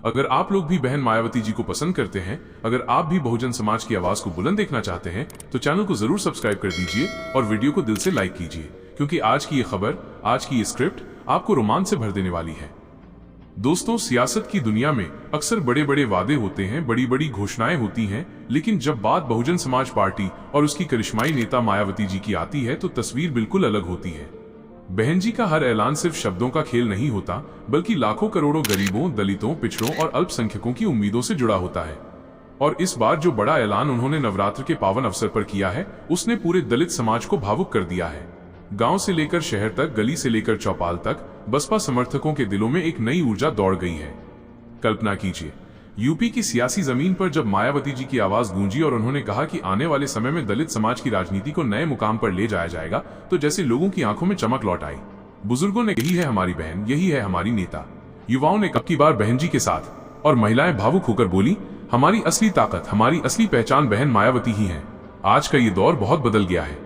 अगर आप लोग भी बहन मायावती जी को पसंद करते हैं, अगर आप भी बहुजन समाज की आवाज को बुलंद देखना चाहते हैं, तो चैनल को जरूर सब्सक्राइब कर दीजिए और वीडियो को दिल से लाइक कीजिए, क्योंकि आज की ये खबर, आज की ये स्क्रिप्ट आपको रोमांच से भर देने वाली है। दोस्तों, सियासत की दुनिया में अक्सर बड़े बड़े वादे होते हैं, बड़ी बड़ी घोषणाएं होती हैं, लेकिन जब बात बहुजन समाज पार्टी और उसकी करिश्माई नेता मायावती जी की आती है तो तस्वीर बिल्कुल अलग होती है। बहन जी का हर ऐलान सिर्फ शब्दों का खेल नहीं होता, बल्कि लाखों करोड़ों गरीबों, दलितों, पिछड़ों और अल्पसंख्यकों की उम्मीदों से जुड़ा होता है। और इस बार जो बड़ा ऐलान उन्होंने नवरात्र के पावन अवसर पर किया है, उसने पूरे दलित समाज को भावुक कर दिया है। गांव से लेकर शहर तक, गली से लेकर चौपाल तक, बसपा समर्थकों के दिलों में एक नई ऊर्जा दौड़ गई है। कल्पना कीजिए, यूपी की सियासी जमीन पर जब मायावती जी की आवाज गूंजी और उन्होंने कहा कि आने वाले समय में दलित समाज की राजनीति को नए मुकाम पर ले जाया जाएगा, तो जैसे लोगों की आंखों में चमक लौट आई। बुजुर्गों ने यही है हमारी बहन, यही है हमारी नेता। युवाओं ने अब की बार बहन जी के साथ, और महिलाएं भावुक होकर बोली, हमारी असली ताकत, हमारी असली पहचान बहन मायावती ही है। आज का ये दौर बहुत बदल गया है।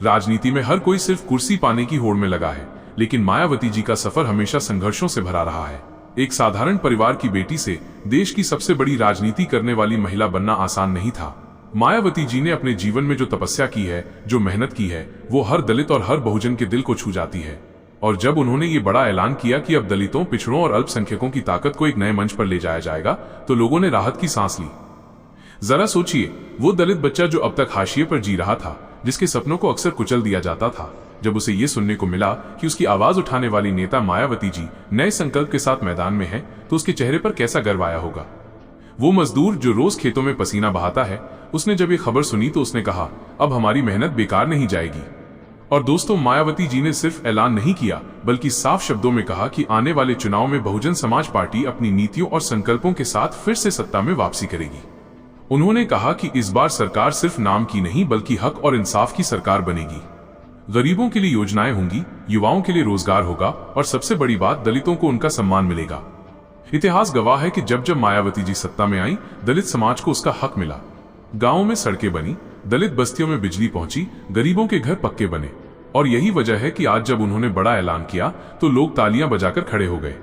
राजनीति में हर कोई सिर्फ कुर्सी पाने की होड़ में लगा है, लेकिन मायावती जी का सफर हमेशा संघर्षों से भरा रहा है। एक साधारण परिवार की बेटी से देश की सबसे बड़ी राजनीति करने वाली महिला बनना आसान नहीं था। मायावती जी ने अपने जीवन में जो तपस्या की है, जो मेहनत की है, वो हर दलित और हर बहुजन के दिल को छू जाती है। और जब उन्होंने ये बड़ा ऐलान किया कि अब दलितों, पिछड़ों और अल्पसंख्यकों की ताकत को एक नए मंच पर ले जाया जाएगा, तो लोगों ने राहत की सांस ली। जरा सोचिए, वो दलित बच्चा जो अब तक हाशिए पर जी रहा था, जिसके सपनों को अक्सर कुचल दिया जाता था, जब उसे ये सुनने को मिला कि उसकी आवाज उठाने वाली नेता मायावती जी नए संकल्प के साथ मैदान में है, तो उसके चेहरे पर कैसा गर्व आया होगा। वो मजदूर जो रोज खेतों में पसीना बहाता है, उसने जब ये खबर सुनी तो उसने कहा, अब हमारी मेहनत बेकार नहीं जाएगी। और दोस्तों, मायावती जी ने सिर्फ ऐलान नहीं किया, बल्कि साफ शब्दों में कहा कि आने वाले चुनाव में बहुजन समाज पार्टी अपनी नीतियों और संकल्पों के साथ फिर से सत्ता में वापसी करेगी। उन्होंने कहा कि इस बार सरकार सिर्फ नाम की नहीं, बल्कि हक और इंसाफ की सरकार बनेगी। गरीबों के लिए योजनाएं होंगी, युवाओं के लिए रोजगार होगा, और सबसे बड़ी बात, दलितों को उनका सम्मान मिलेगा। इतिहास गवाह है कि जब जब मायावती जी सत्ता में आई, दलित समाज को उसका हक मिला। गांवों में सड़कें बनी, दलित बस्तियों में बिजली पहुंची, गरीबों के घर पक्के बने। और यही वजह है कि आज जब उन्होंने बड़ा ऐलान किया तो लोग तालियां बजाकर खड़े हो गए।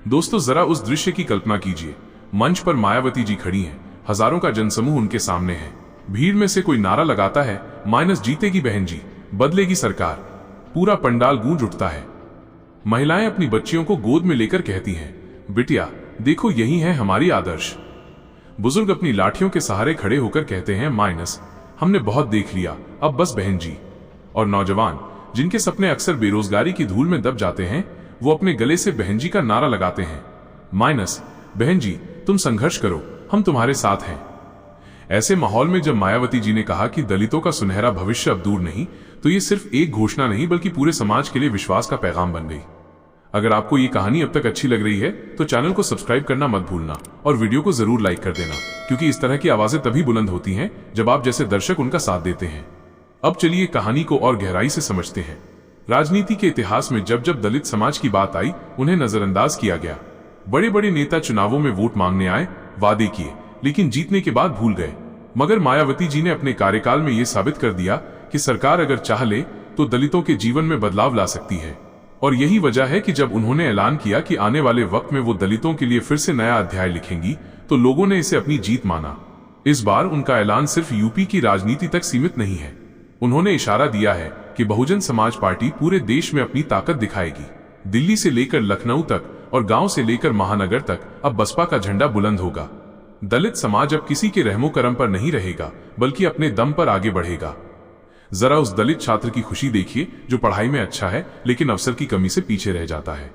दोस्तों, जरा उस दृश्य की कल्पना कीजिए। मंच पर मायावती जी खड़ी हैं, हजारों का जनसमूह उनके सामने है। भीड़ में से कोई नारा लगाता है, माइनस जीतेगी बहन जी, बदलेगी सरकार। पूरा पंडाल गूंज उठता है। महिलाएं अपनी बच्चियों को गोद में लेकर कहती हैं, बिटिया देखो, यही है हमारी आदर्श। बुजुर्ग अपनी लाठियों के सहारे खड़े होकर कहते हैं, माइनस हमने बहुत देख लिया, अब बस बहन जी। और नौजवान, जिनके सपने अक्सर बेरोजगारी की धूल में दब जाते हैं, वो अपने गले से बहन जी का नारा लगाते हैं, माइनस बहन जी तुम संघर्ष करो, हम तुम्हारे साथ हैं। ऐसे माहौल में जब मायावती जी ने कहा कि दलितों का सुनहरा भविष्य अब दूर नहीं, तो ये सिर्फ एक घोषणा नहीं, बल्कि पूरे समाज के लिए विश्वास का पैगाम बन गई। अगर आपको ये कहानी अब तक अच्छी लग रही है, तो चैनल को सब्सक्राइब करना मत भूलना और वीडियो को जरूर लाइक कर देना, क्योंकि इस तरह की आवाजें तभी बुलंद होती हैं जब आप जैसे दर्शक उनका साथ देते हैं। अब चलिए कहानी को और गहराई से समझते हैं। राजनीति के इतिहास में जब जब दलित समाज की बात आई, उन्हें नजरअंदाज किया गया। बड़े बड़े नेता चुनावों में वोट मांगने आए, वादे किए, लेकिन जीतने के बाद भूल गए। मगर मायावती जी ने अपने कार्यकाल में यह साबित कर दिया कि सरकार अगर चाह ले तो दलितों के जीवन में बदलाव ला सकती है। और यही वजह है कि जब उन्होंने ऐलान किया कि आने वाले वक्त में वो दलितों के लिए फिर से नया अध्याय लिखेंगी, तो लोगों ने इसे अपनी जीत माना। इस बार उनका ऐलान सिर्फ यूपी की राजनीति तक सीमित नहीं है। उन्होंने इशारा दिया है कि बहुजन समाज पार्टी पूरे देश में अपनी ताकत दिखाएगी। दिल्ली से लेकर लखनऊ तक और गांव से लेकर महानगर तक अब बसपा का झंडा बुलंद होगा। दलित समाज अब किसी के रहमो करम पर नहीं रहेगा, बल्कि अपने दम पर आगे बढ़ेगा। जरा उस दलित छात्र की खुशी देखिए जो पढ़ाई में अच्छा है, लेकिन अवसर की कमी से पीछे रह जाता है।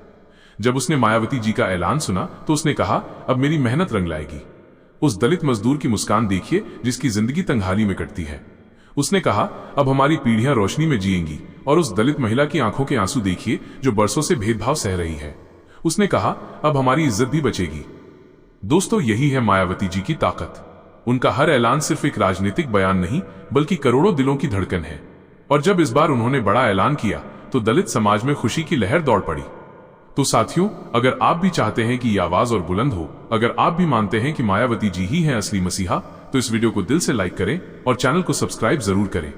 जब उसने मायावती जी का ऐलान सुना तो उसने कहा, अब मेरी मेहनत रंग लाएगी। उस दलित मजदूर की मुस्कान देखिए जिसकी जिंदगी तंगहाली में कटती है। उसने कहा, अब हमारी पीढ़ियां रोशनी में जिएंगी। और उस दलित महिला की आंखों के आंसू देखिए जो बरसों से भेदभाव सह रही है। उसने कहा, अब हमारी इज्जत भी बचेगी। दोस्तों, यही है मायावती जी की ताकत। उनका हर ऐलान सिर्फ एक राजनीतिक बयान नहीं, बल्कि करोड़ों दिलों की धड़कन है। और जब इस बार उन्होंने बड़ा ऐलान किया तो दलित समाज में खुशी की लहर दौड़ पड़ी। तो साथियों, अगर आप भी चाहते हैं कि ये आवाज और बुलंद हो, अगर आप भी मानते हैं कि मायावती जी ही हैं असली मसीहा, तो इस वीडियो को दिल से लाइक करें और चैनल को सब्सक्राइब जरूर करें।